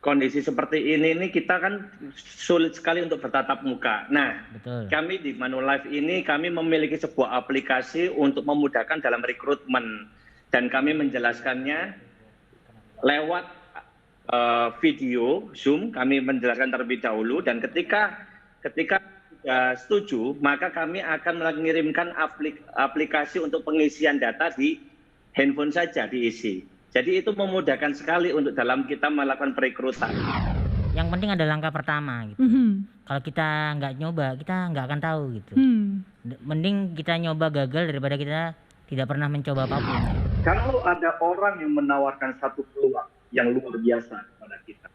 kondisi seperti ini kita kan sulit sekali untuk bertatap muka. Nah, Betul. kami di Manulife ini kami memiliki sebuah aplikasi untuk memudahkan dalam rekrutmen dan kami menjelaskannya lewat video Zoom. Kami menjelaskan terlebih dahulu dan ketika sudah setuju, maka kami akan mengirimkan aplikasi untuk pengisian data di handphone saja diisi. Jadi itu memudahkan sekali untuk dalam kita melakukan perekrutan. Yang penting ada langkah pertama gitu. Kalau kita nggak nyoba, kita nggak akan tahu gitu. Mending kita nyoba gagal daripada kita tidak pernah mencoba apapun. Kalau ada orang yang menawarkan satu peluang yang luar biasa kepada kita,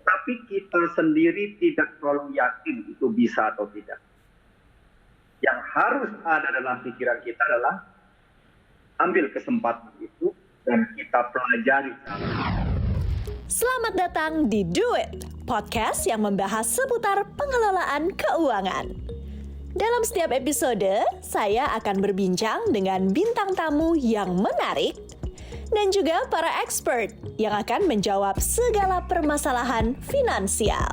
tapi kita sendiri tidak terlalu yakin itu bisa atau tidak. Yang harus ada dalam pikiran kita adalah ambil kesempatan itu dan kita pelajari. Selamat datang di Do It, podcast yang membahas seputar pengelolaan keuangan. Dalam setiap episode, saya akan berbincang dengan bintang tamu yang menarik dan juga para expert yang akan menjawab segala permasalahan finansial.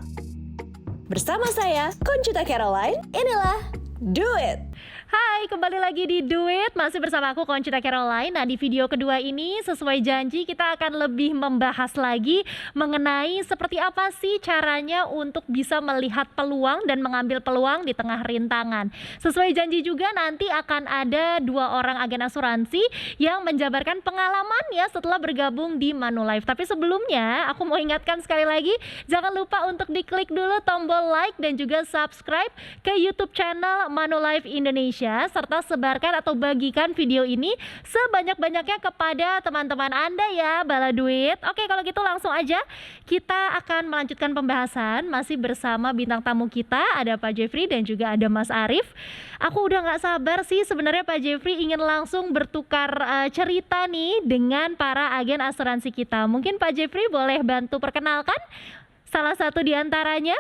Bersama saya, Conchita Caroline, inilah Do It. Hai, kembali lagi di Do It, masih bersama aku Conchita Caroline. Nah, di video kedua ini sesuai janji kita akan lebih membahas lagi mengenai seperti apa sih caranya untuk bisa melihat peluang dan mengambil peluang di tengah rintangan. Sesuai janji juga nanti akan ada 2 orang agen asuransi yang menjabarkan pengalamannya setelah bergabung di Manulife. Tapi sebelumnya aku mau ingatkan sekali lagi, jangan lupa untuk diklik dulu tombol like dan juga subscribe ke YouTube channel Manulife Indonesia, serta sebarkan atau bagikan video ini sebanyak-banyaknya kepada teman-teman Anda ya, bala duit. Oke, kalau gitu langsung aja kita akan melanjutkan pembahasan masih bersama bintang tamu kita, ada Pak Jeffrey dan juga ada Mas Arif. Aku udah gak sabar sih sebenarnya Pak Jeffrey ingin langsung bertukar cerita nih dengan para agen asuransi kita. Mungkin Pak Jeffrey boleh bantu perkenalkan salah satu di antaranya?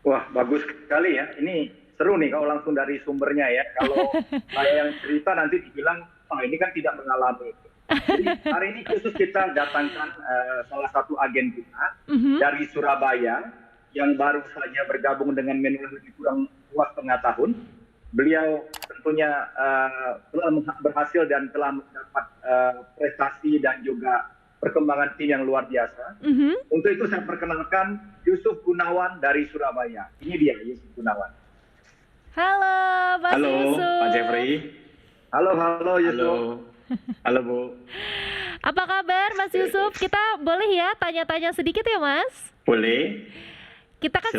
Wah, bagus sekali ya. Ini seru nih kalau langsung dari sumbernya ya. Kalau saya yang cerita nanti dibilang, ini kan tidak mengalami. Jadi hari ini khusus kita datangkan salah satu agen kita dari Surabaya yang baru saja bergabung dengan Manulife lebih kurang 2,5 tahun. Beliau tentunya telah berhasil dan telah mendapat prestasi dan juga perkembangan tim yang luar biasa. Untuk itu saya perkenalkan Yusuf Gunawan dari Surabaya. Ini dia Yusuf Gunawan. Halo, Mas Yusuf. Halo, Pak Jeffrey. Halo Yusuf. Halo, Bu. Apa kabar, Mas Yusuf? Kita boleh ya tanya-tanya sedikit ya, Mas? Boleh. Kita kan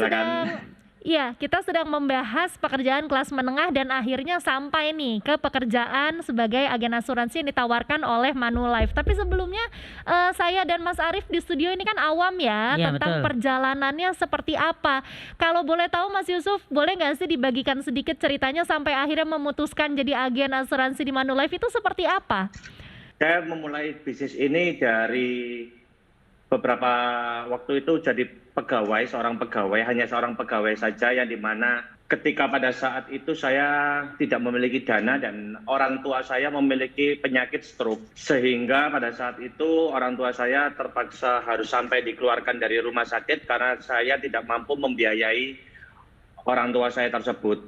kita sedang membahas pekerjaan kelas menengah dan akhirnya sampai nih ke pekerjaan sebagai agen asuransi yang ditawarkan oleh Manulife. Tapi sebelumnya saya dan Mas Arif di studio ini kan awam ya tentang perjalanannya seperti apa. Kalau boleh tahu Mas Yusuf, boleh nggak sih dibagikan sedikit ceritanya sampai akhirnya memutuskan jadi agen asuransi di Manulife itu seperti apa? Saya memulai bisnis ini dari beberapa waktu itu jadi seorang pegawai, hanya seorang pegawai saja yang dimana ketika pada saat itu saya tidak memiliki dana dan orang tua saya memiliki penyakit stroke. Sehingga pada saat itu orang tua saya terpaksa harus sampai dikeluarkan dari rumah sakit karena saya tidak mampu membiayai orang tua saya tersebut.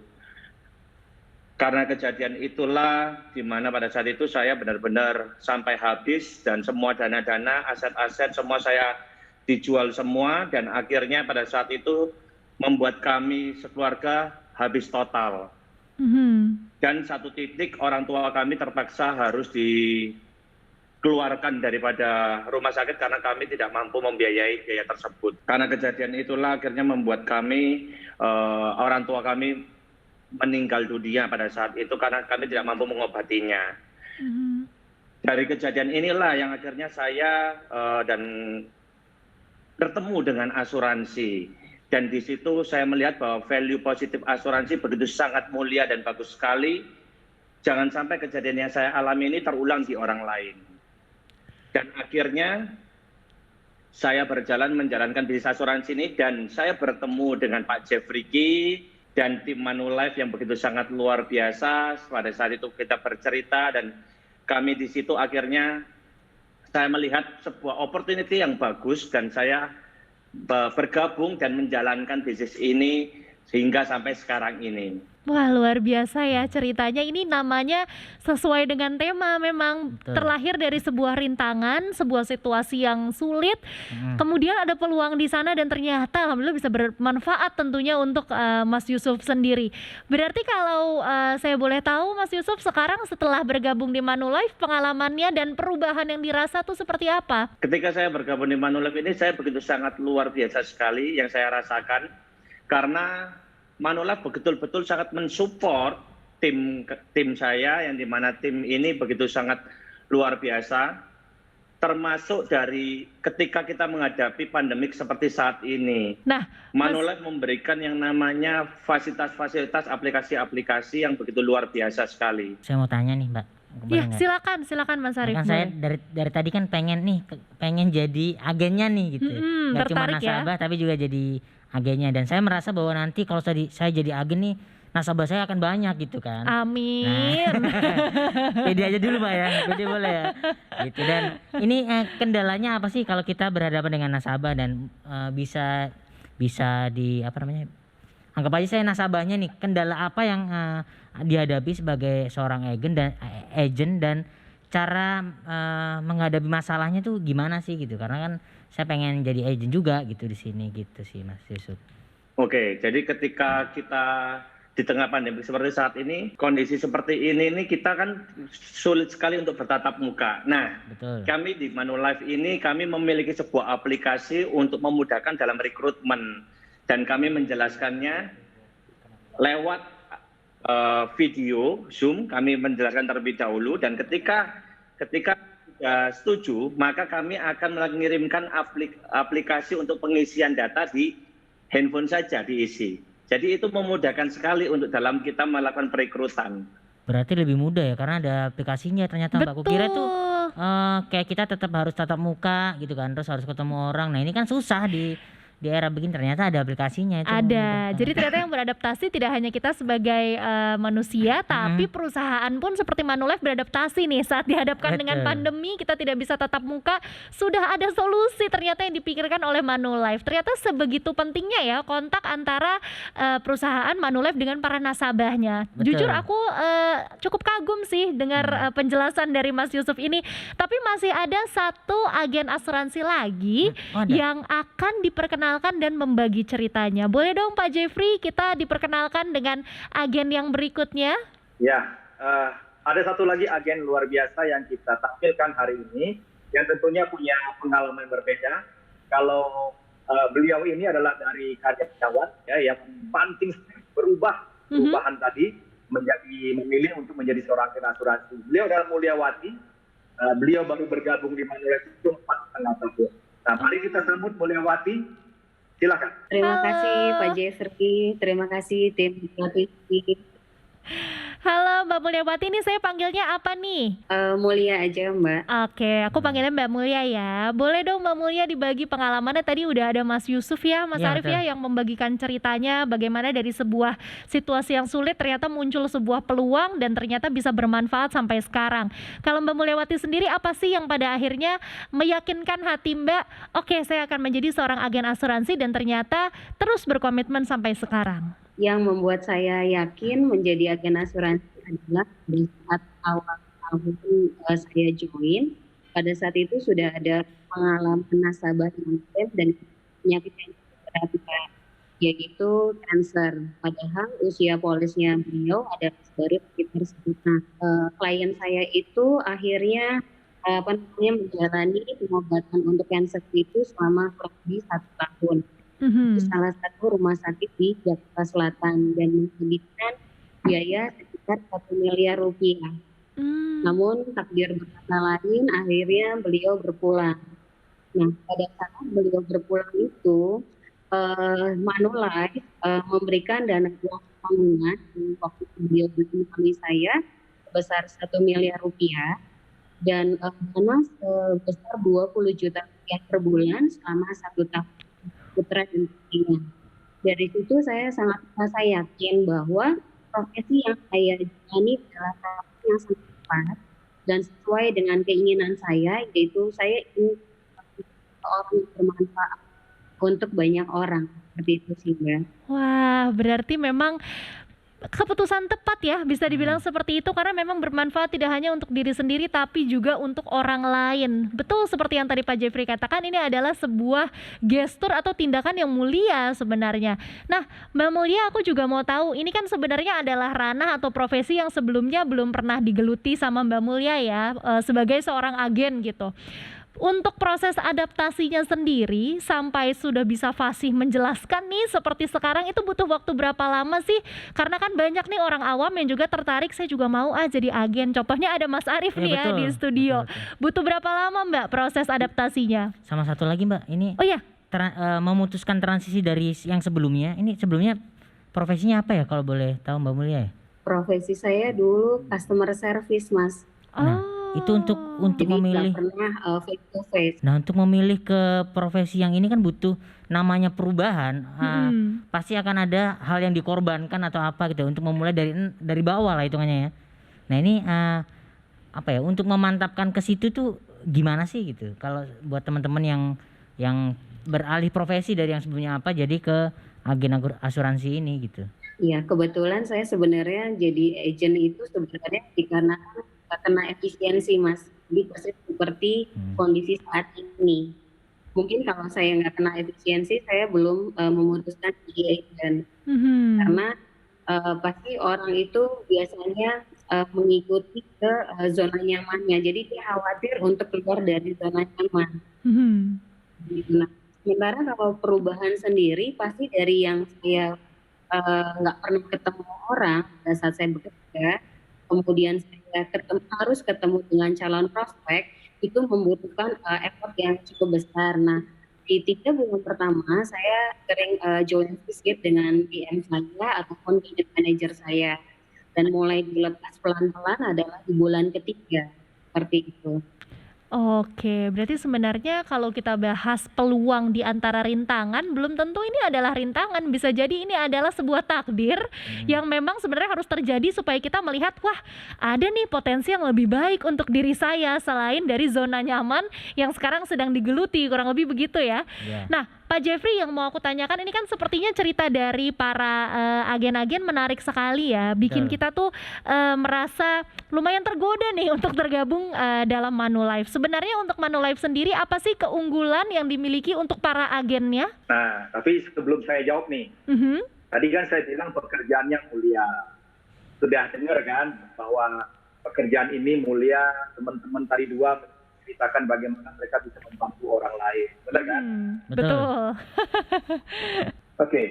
Karena kejadian itulah di mana pada saat itu saya benar-benar sampai habis dan semua dana-dana, aset-aset semua saya dijual semua dan akhirnya pada saat itu membuat kami sekeluarga habis total. Dan satu titik orang tua kami terpaksa harus dikeluarkan daripada rumah sakit karena kami tidak mampu membiayai biaya tersebut. Karena kejadian itulah akhirnya membuat kami, orang tua kami meninggal dunia pada saat itu karena kami tidak mampu mengobatinya. Dari kejadian inilah yang akhirnya saya dan bertemu dengan asuransi dan di situ saya melihat bahwa value positif asuransi begitu sangat mulia dan bagus sekali. Jangan sampai kejadian yang saya alami ini terulang di orang lain. Dan akhirnya saya berjalan menjalankan bisnis asuransi ini dan saya bertemu dengan Pak Jeffrey dan tim Manulife yang begitu sangat luar biasa. Pada saat itu kita bercerita dan kami di situ akhirnya saya melihat sebuah opportunity yang bagus dan saya bergabung dan menjalankan bisnis ini sehingga sampai sekarang ini. Wah, luar biasa ya ceritanya. Ini namanya sesuai dengan tema, memang Betul. terlahir dari sebuah rintangan, sebuah situasi yang sulit. Kemudian ada peluang di sana dan ternyata alhamdulillah bisa bermanfaat tentunya untuk Mas Yusuf sendiri. Berarti kalau saya boleh tahu Mas Yusuf, sekarang setelah bergabung di Manulife, pengalamannya dan perubahan yang dirasa tuh seperti apa? Ketika saya bergabung di Manulife ini, saya begitu sangat luar biasa sekali yang saya rasakan, karena Manulife betul-betul sangat mensupport tim saya, yang dimana tim ini begitu sangat luar biasa, termasuk dari ketika kita menghadapi pandemik seperti saat ini. Nah, Manulife memberikan yang namanya fasilitas-fasilitas aplikasi-aplikasi yang begitu luar biasa sekali. Saya mau tanya nih Mbak. Ya, silakan Mas Arif. Kan saya dari tadi kan pengen jadi agennya nih gitu. Nggak cuma tertarik ya? nasabah tapi juga jadi agennya, dan saya merasa bahwa nanti kalau saya jadi agen nih, nasabah saya akan banyak gitu kan. Amin. Pede aja dulu Mbak ya, pede boleh ya. Gitu. Dan ini kendalanya apa sih kalau kita berhadapan dengan nasabah dan bisa anggap aja saya nasabahnya nih, kendala apa yang dihadapi sebagai seorang agent dan cara menghadapi masalahnya tuh gimana sih gitu, karena kan saya pengen jadi agent juga gitu di sini gitu sih Mas Yusuf. Oke, jadi ketika kita di tengah pandemi seperti saat ini, kondisi seperti ini kita kan sulit sekali untuk bertatap muka. Nah, Betul. kami di Manulife ini kami memiliki sebuah aplikasi untuk memudahkan dalam rekrutmen, dan kami menjelaskannya lewat video Zoom. Kami menjelaskan terlebih dahulu, dan ketika setuju, maka kami akan mengirimkan aplikasi untuk pengisian data di handphone saja diisi. Jadi itu memudahkan sekali untuk dalam kita melakukan perekrutan. Berarti lebih mudah ya karena ada aplikasinya ternyata Mbak. Aku kira tuh kayak kita tetap harus tatap muka gitu kan, terus harus ketemu orang. Nah ini kan susah di era begini, ternyata ada aplikasinya itu. Ada. Jadi ternyata yang beradaptasi tidak hanya kita sebagai manusia, tapi perusahaan pun seperti Manulife beradaptasi nih saat dihadapkan dengan pandemi, kita tidak bisa tatap muka, sudah ada solusi ternyata yang dipikirkan oleh Manulife. Ternyata sebegitu pentingnya ya kontak antara perusahaan Manulife dengan para nasabahnya. Betul. Jujur aku cukup kagum sih dengar penjelasan dari Mas Yusuf ini. Tapi masih ada satu agen asuransi lagi yang akan diperkenalkan dan membagi ceritanya. Boleh dong Pak Jeffrey, kita diperkenalkan dengan agen yang berikutnya? Ya, ada satu lagi agen luar biasa yang kita tampilkan hari ini, yang tentunya punya pengalaman berbeda. Kalau beliau ini adalah dari karyawan ya, yang banting perubahan tadi memilih untuk menjadi seorang agen asuransi. Beliau adalah Mulyawati. Beliau baru bergabung di Manulife itu 4,5 tahun. Nah, mari kita sambut Mulyawati. Silakan. Terima kasih Pak Jeffrey, terima kasih tim Motivasi. Halo Mbak Mulyawati, ini saya panggilnya apa nih? Mulia aja Mbak. Oke, aku panggilnya Mbak Mulia ya. Boleh dong Mbak Mulia dibagi pengalamannya. Tadi udah ada Mas Yusuf ya, Mas Arif ya, yang membagikan ceritanya bagaimana dari sebuah situasi yang sulit ternyata muncul sebuah peluang dan ternyata bisa bermanfaat sampai sekarang. Kalau Mbak Mulyawati sendiri, apa sih yang pada akhirnya meyakinkan hati Mbak, oke saya akan menjadi seorang agen asuransi dan ternyata terus berkomitmen sampai sekarang? Yang membuat saya yakin menjadi agen asuransi adalah di saat awal tahun saya join, pada saat itu sudah ada pengalaman nasabah yang klaim dan penyakit yang berat, yaitu kanker. Padahal usia polisnya beliau adalah dari sekitar sekitar. Klien saya itu akhirnya menjalani pengobatan untuk kanker itu selama kurang lebih 1 tahun. Di salah satu rumah sakit di Jakarta Selatan dan menghabiskan biaya sekitar 1 miliar rupiah. Namun takdir berkata lain, akhirnya beliau berpulang. Nah, pada saat beliau berpulang itu, Manulife memberikan dana uang tanggungan waktu beliau menemui saya sebesar 1 miliar rupiah dan dana sebesar 20 juta rupiah per bulan selama 1 tahun. Putra dan putrinya. Dari situ saya sangat merasa yakin bahwa profesi yang saya jalani adalah profesi yang sangat tepat dan sesuai dengan keinginan saya, yaitu saya ingin orang yang bermanfaat untuk banyak orang. Seperti itu sih, Mbak. Wah, berarti memang keputusan tepat ya, bisa dibilang seperti itu, karena memang bermanfaat tidak hanya untuk diri sendiri tapi juga untuk orang lain. Betul seperti yang tadi Pak Jeffrey katakan, ini adalah sebuah gestur atau tindakan yang mulia sebenarnya. Nah, Mbak Mulia, aku juga mau tahu, ini kan sebenarnya adalah ranah atau profesi yang sebelumnya belum pernah digeluti sama Mbak Mulia ya, sebagai seorang agen gitu. Untuk proses adaptasinya sendiri sampai sudah bisa fasih menjelaskan nih seperti sekarang, itu butuh waktu berapa lama sih? Karena kan banyak nih orang awam yang juga tertarik, saya juga mau jadi agen. Contohnya ada Mas Arif Ya, nih ya betul, di studio. betul. Butuh berapa lama Mbak proses adaptasinya? Sama satu lagi Mbak, ini Oh ya, memutuskan transisi dari yang sebelumnya. Ini sebelumnya profesinya apa ya kalau boleh tahu Mbak Mulia ya? Profesi saya dulu customer service, Mas. Nah, itu untuk Jadi memilih. nggak pernah face to face. Nah, untuk memilih ke profesi yang ini kan butuh namanya perubahan. Pasti akan ada hal yang dikorbankan atau apa gitu untuk memulai dari bawah lah hitungannya ya. Nah, ini apa ya, untuk memantapkan ke situ tuh gimana sih gitu? Kalau buat teman-teman yang beralih profesi dari yang sebelumnya apa jadi ke agen asuransi ini gitu. Iya, kebetulan saya sebenarnya jadi agent itu sebenarnya dikarenakan kena efisiensi, Mas. Jadi persis seperti kondisi saat ini. Mungkin kalau saya nggak kena efisiensi, saya belum memutuskan jadi agent. Karena pasti orang itu biasanya mengikuti ke zona nyamannya. Jadi dia khawatir untuk keluar dari zona nyaman. Nah, sementara kalau perubahan sendiri pasti dari yang saya nggak pernah ketemu orang pada saat saya bekerja, kemudian saya harus ketemu dengan calon prospek, itu membutuhkan effort yang cukup besar. Nah, di 3 bulan pertama saya sering join visit dengan PM saya ataupun unit manager saya, dan mulai dilepas pelan-pelan adalah di bulan ketiga, seperti itu. Oke, berarti sebenarnya kalau kita bahas peluang di antara rintangan, belum tentu ini adalah rintangan. Bisa jadi ini adalah sebuah takdir yang memang sebenarnya harus terjadi supaya kita melihat, wah ada nih potensi yang lebih baik untuk diri saya selain dari zona nyaman yang sekarang sedang digeluti, kurang lebih begitu ya. Nah, Pak Jeffrey, yang mau aku tanyakan ini kan sepertinya cerita dari para agen-agen menarik sekali ya, bikin kita tuh merasa lumayan tergoda nih untuk tergabung dalam Manulife. Sebenarnya untuk Manulife sendiri apa sih keunggulan yang dimiliki untuk para agennya? Nah, tapi sebelum saya jawab nih, tadi kan saya bilang pekerjaannya mulia. Sudah dengar kan bahwa pekerjaan ini mulia, teman-teman tadi dua menceritakan bagaimana mereka bisa membantu orang lain, benar kan? Betul. Oke,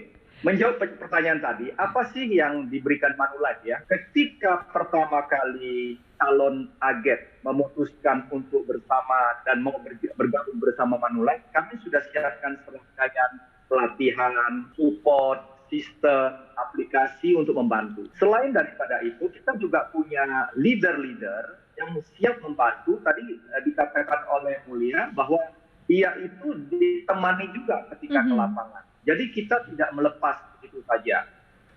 menjawab pertanyaan tadi, apa sih yang diberikan Manulife ya? Ketika pertama kali calon agen memutuskan untuk bersama dan mau bergabung bersama Manulife, kami sudah siapkan serangkaian pelatihan, support, sistem, aplikasi untuk membantu. Selain daripada itu, kita juga punya leader-leader yang siap membantu. Tadi dikatakan oleh Mulia bahwa dia itu ditemani juga ketika ke lapangan. Jadi kita tidak melepas begitu saja.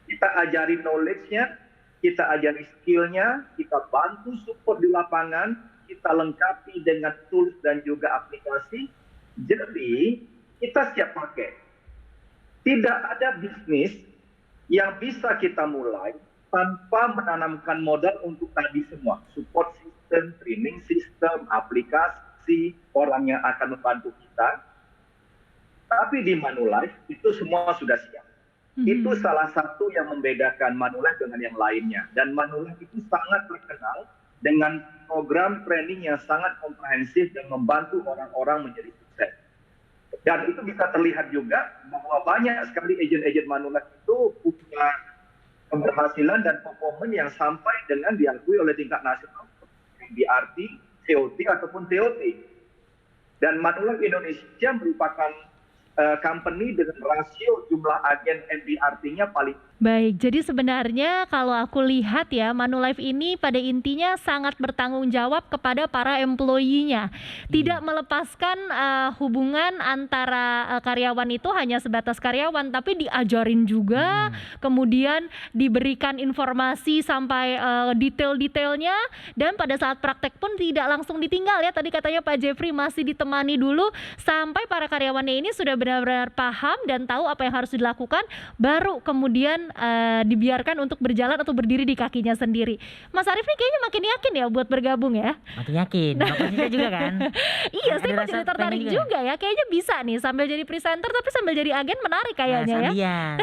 Kita ajari knowledge-nya, kita ajari skill-nya, kita bantu support di lapangan, kita lengkapi dengan tools dan juga aplikasi. Jadi kita siap pakai. Tidak ada bisnis yang bisa kita mulai tanpa menanamkan modal untuk tadi semua. Support system, training system, aplikasi, orang yang akan membantu kita. Tapi di Manulife itu semua sudah siap. Itu salah satu yang membedakan Manulife dengan yang lainnya. Dan Manulife itu sangat terkenal dengan program training yang sangat komprehensif dan membantu orang-orang menjadi sukses. Dan itu bisa terlihat juga bahwa banyak sekali agen-agen Manulife itu punya keberhasilan dan performa yang sampai dengan diakui oleh tingkat nasional, MDRT, COT ataupun TOT. Dan Manulife Indonesia merupakan company dengan rasio jumlah agen MDRT-nya paling Baik, jadi sebenarnya kalau aku lihat ya, Manulife ini pada intinya sangat bertanggung jawab kepada para employee-nya. Tidak melepaskan hubungan antara karyawan itu hanya sebatas karyawan, tapi diajarin juga, kemudian diberikan informasi sampai detail-detailnya, dan pada saat praktek pun tidak langsung ditinggal ya. Tadi katanya Pak Jeffrey masih ditemani dulu sampai para karyawannya ini sudah benar-benar paham dan tahu apa yang harus dilakukan, baru kemudian dibiarkan untuk berjalan atau berdiri di kakinya sendiri. Mas Arief nih kayaknya makin yakin ya buat bergabung ya. Makin yakin, Bapak Cinta juga kan? Iya, saya Ada kok rasa jadi tertarik pengen juga ya. Kayaknya bisa nih sambil jadi presenter tapi sambil jadi agen, menarik kayaknya ya. Sambian.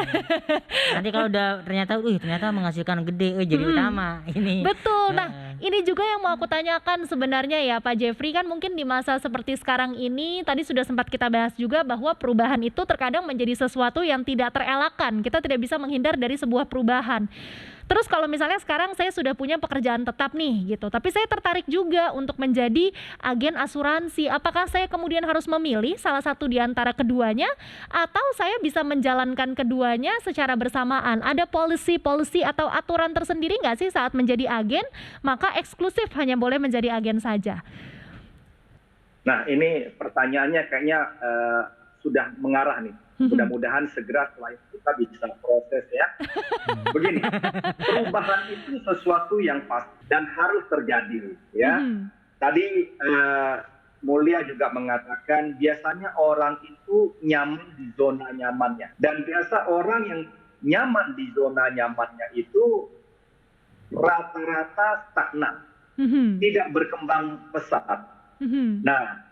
Nanti kalau udah ternyata menghasilkan gede, jadi utama ini. Betul. Nah, ini juga yang mau aku tanyakan sebenarnya ya Pak Jeffrey, kan mungkin di masa seperti sekarang ini tadi sudah sempat kita bahas juga bahwa perubahan itu terkadang menjadi sesuatu yang tidak terelakkan. Kita tidak bisa menghindar dari sebuah perubahan. Terus kalau misalnya sekarang saya sudah punya pekerjaan tetap nih gitu, tapi saya tertarik juga untuk menjadi agen asuransi. Apakah saya kemudian harus memilih salah satu di antara keduanya, atau saya bisa menjalankan keduanya secara bersamaan? Ada policy atau aturan tersendiri nggak sih saat menjadi agen? Maka eksklusif hanya boleh menjadi agen saja. Nah, ini pertanyaannya kayaknya sudah mengarah nih. Mudah-mudahan segera setelah itu kita bisa proses ya. Begini, perubahan itu sesuatu yang pasti dan harus terjadi ya. Tadi Mulia juga mengatakan biasanya orang itu nyaman di zona nyamannya, dan biasa orang yang nyaman di zona nyamannya itu rata-rata stagnan, tidak berkembang pesat. Nah,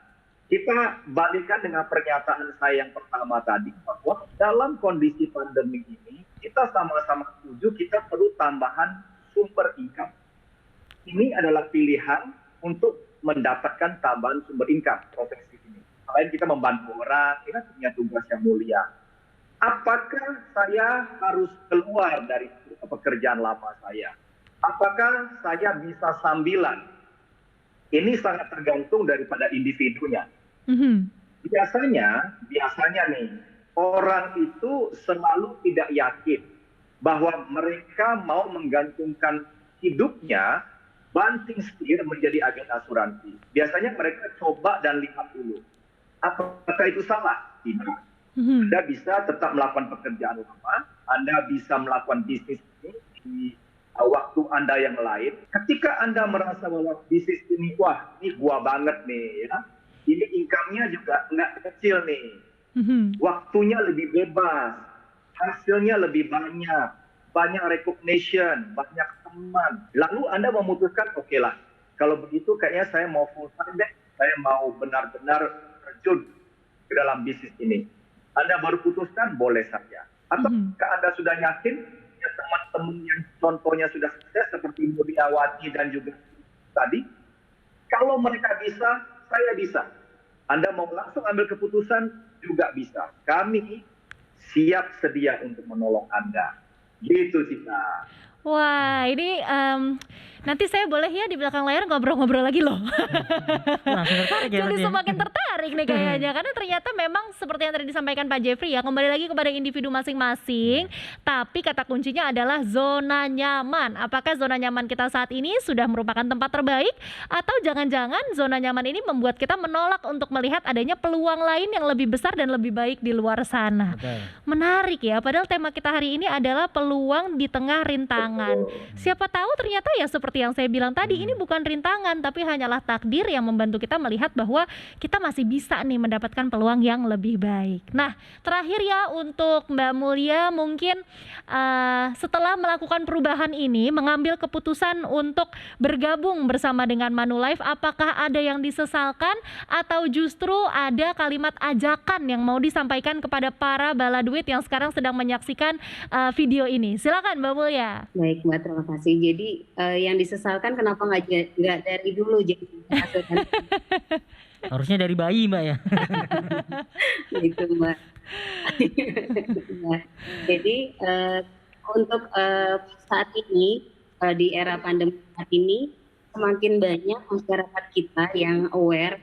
kita balikkan dengan pernyataan saya yang pertama tadi, bahwa dalam kondisi pandemi ini kita sama-sama setuju kita perlu tambahan sumber income. Ini adalah pilihan untuk mendapatkan tambahan sumber income profesi ini. Selain kita membantu orang, kita punya tugas yang mulia. Apakah saya harus keluar dari pekerjaan lama saya? Apakah saya bisa sambilan? Ini sangat tergantung daripada individunya. Biasanya nih, orang itu selalu tidak yakin bahwa mereka mau menggantungkan hidupnya banting setir menjadi agen asuransi. Biasanya mereka coba dan lihat dulu. Apakah itu salah? Tidak. Anda bisa tetap melakukan pekerjaan lama, Anda bisa melakukan bisnis ini di waktu Anda yang lain. Ketika Anda merasa bahwa bisnis ini, wah ini gua banget nih ya, ini income-nya juga nggak kecil nih, waktunya lebih bebas, hasilnya lebih banyak recognition, banyak teman. Lalu Anda memutuskan, oke lah, kalau begitu kayaknya saya mau full time deh, saya mau benar-benar terjun ke dalam bisnis ini. Anda baru putuskan, boleh saja. Atau Anda sudah yakin, ya teman-teman yang contohnya sudah sukses seperti Mulyawati dan juga tadi, kalau mereka bisa, saya bisa. Anda mau langsung ambil keputusan, juga bisa. Kami siap sedia untuk menolong Anda. Gitu sih, Kak. Wah, ini nanti saya boleh ya di belakang layar ngobrol-ngobrol lagi loh. Langsung tertarik ya. Jadi semakin tertarik nih kayaknya, karena ternyata memang seperti yang tadi disampaikan Pak Jeffrey ya, kembali lagi kepada individu masing-masing, tapi kata kuncinya adalah zona nyaman. Apakah zona nyaman kita saat ini sudah merupakan tempat terbaik, atau jangan-jangan zona nyaman ini membuat kita menolak untuk melihat adanya peluang lain yang lebih besar dan lebih baik di luar sana. Menarik ya, padahal tema kita hari ini adalah peluang di tengah rintangan. Siapa tahu ternyata ya seperti yang saya bilang tadi, ini bukan rintangan tapi hanyalah takdir yang membantu kita melihat bahwa kita masih bisa nih mendapatkan peluang yang lebih baik. Nah, terakhir ya untuk Mbak Mulia, mungkin setelah melakukan perubahan ini, mengambil keputusan untuk bergabung bersama dengan Manulife, apakah ada yang disesalkan atau justru ada kalimat ajakan yang mau disampaikan kepada para baladuit yang sekarang sedang menyaksikan video ini? Silakan Mbak Mulia. Baik Mbak, terima kasih. Jadi yang disesalkan kenapa nggak dari dulu jadi asuransi? Harusnya dari bayi Mbak ya. Itu Mbak. Jadi untuk saat ini di era pandemi saat ini, semakin banyak masyarakat kita yang aware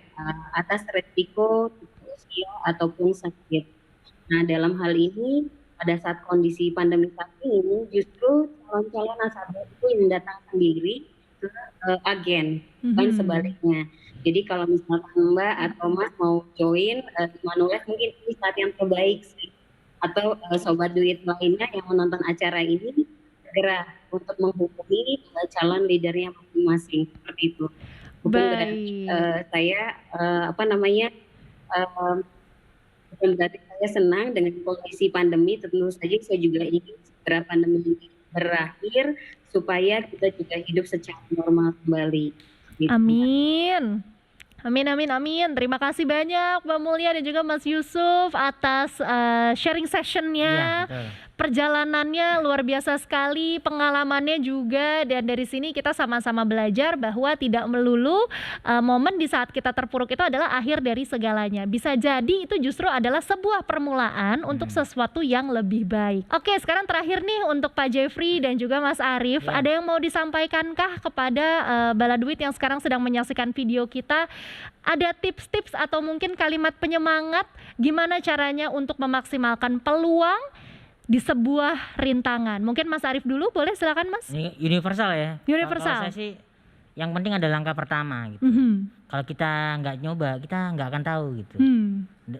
atas resiko usia ataupun sakit. Nah, dalam hal ini pada saat kondisi pandemi saat ini justru calon-calon nasabah itu yang datang sendiri ke agen, bukan sebaliknya. Jadi kalau misalkan Mbak atau Mas mau join Manulife, mungkin ini saat yang terbaik sih. Atau sobat duit lainnya yang menonton acara ini segera untuk menghubungi calon leadernya masing-masing, seperti itu. Bukan berarti saya bukan berarti saya senang dengan kondisi pandemi. Tentu saja saya juga ingin segera pandemi ini berakhir supaya kita juga hidup secara normal kembali. Gitu. Amin. Amin, amin, amin. Terima kasih banyak Mbak Mulia dan juga Mas Yusuf atas sharing sessionnya. Iya, betul. Perjalanannya luar biasa sekali, pengalamannya juga, dan dari sini kita sama-sama belajar bahwa tidak melulu momen di saat kita terpuruk itu adalah akhir dari segalanya. Bisa jadi itu justru adalah sebuah permulaan untuk sesuatu yang lebih baik. Oke, sekarang terakhir nih untuk Pak Jeffrey dan juga Mas Arief, Iya. ada yang mau disampaikankah kepada Bala Duit yang sekarang sedang menyaksikan video kita? Ada tips-tips atau mungkin kalimat penyemangat gimana caranya untuk memaksimalkan peluang di sebuah rintangan? Mungkin Mas Arief dulu, boleh silakan Mas. Ini universal ya. Universal. Kalau saya sih yang penting ada langkah pertama gitu. Kalau kita nggak nyoba, kita nggak akan tahu gitu.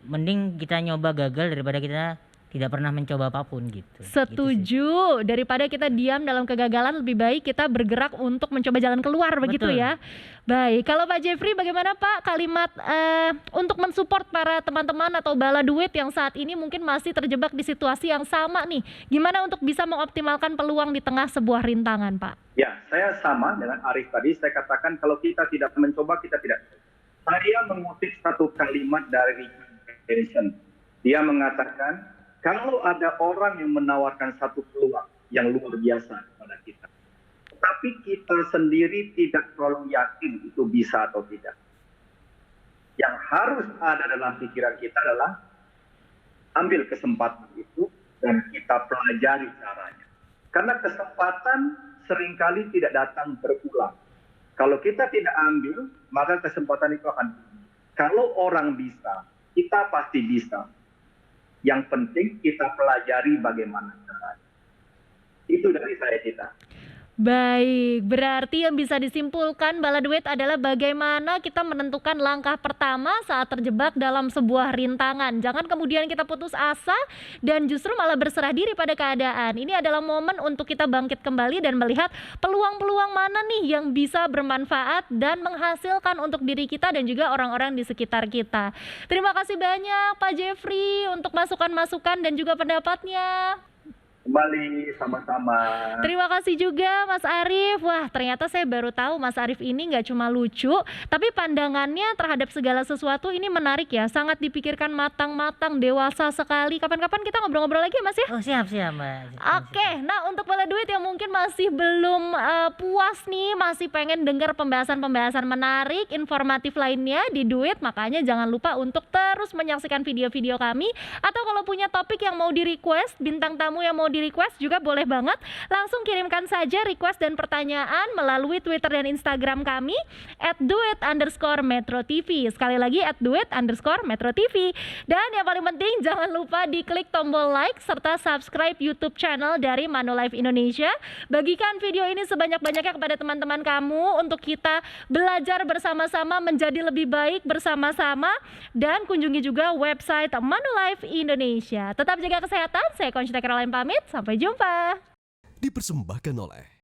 Mending kita nyoba gagal daripada kita tidak pernah mencoba apapun gitu. Setuju. Daripada kita diam dalam kegagalan, lebih baik kita bergerak untuk mencoba jalan keluar, begitu Betul. ya. Baik, kalau Pak Jeffrey bagaimana Pak kalimat untuk mensupport para teman-teman atau Bala Duit yang saat ini mungkin masih terjebak di situasi yang sama nih. Gimana untuk bisa mengoptimalkan peluang di tengah sebuah rintangan, Pak? Ya, saya sama dengan Arief tadi. Saya katakan kalau kita tidak mencoba, kita tidak. Saya mengutip satu kalimat dari Richard Branson. Dia mengatakan, kalau ada orang yang menawarkan satu peluang yang luar biasa kepada kita, tapi kita sendiri tidak terlalu yakin itu bisa atau tidak. Yang harus ada dalam pikiran kita adalah ambil kesempatan itu dan kita pelajari caranya. Karena kesempatan seringkali tidak datang berulang. Kalau kita tidak ambil, maka kesempatan itu akan. Kalau orang bisa, kita pasti bisa. Yang penting kita pelajari bagaimana caranya. Itu dari saya, Cita. Baik, berarti yang bisa disimpulkan Bala Duit adalah bagaimana kita menentukan langkah pertama saat terjebak dalam sebuah rintangan. Jangan kemudian kita putus asa dan justru malah berserah diri pada keadaan. Ini adalah momen untuk kita bangkit kembali dan melihat peluang-peluang mana nih yang bisa bermanfaat dan menghasilkan untuk diri kita dan juga orang-orang di sekitar kita. Terima kasih banyak Pak Jeffrey untuk masukan-masukan dan juga pendapatnya. Kembali sama-sama. Terima kasih juga Mas Arief. Wah, ternyata saya baru tahu Mas Arief ini nggak cuma lucu, tapi pandangannya terhadap segala sesuatu ini menarik ya. Sangat dipikirkan matang-matang, dewasa sekali. Kapan-kapan kita ngobrol-ngobrol lagi ya Mas ya? Oh siap Mbak. Oke, nah untuk Bala Duit yang mungkin masih belum puas nih, masih pengen dengar pembahasan-pembahasan menarik, informatif lainnya di Duit, makanya jangan lupa untuk terus menyaksikan video-video kami. Atau kalau punya topik yang mau di-request, bintang tamu yang mau di-request juga boleh banget. Langsung kirimkan saja request dan pertanyaan melalui Twitter dan Instagram kami @duit_metro_tv. Sekali lagi @duit_metro_tv. Dan yang paling penting jangan lupa diklik tombol like serta subscribe YouTube channel dari Manulife Indonesia. Bagikan video ini sebanyak-banyaknya kepada teman-teman kamu untuk kita belajar bersama-sama menjadi lebih baik bersama-sama, dan kunjungi juga website Manulife Indonesia. Tetap jaga kesehatan. Saya Conchita Caroline pamit. Sampai jumpa. Dipersembahkan oleh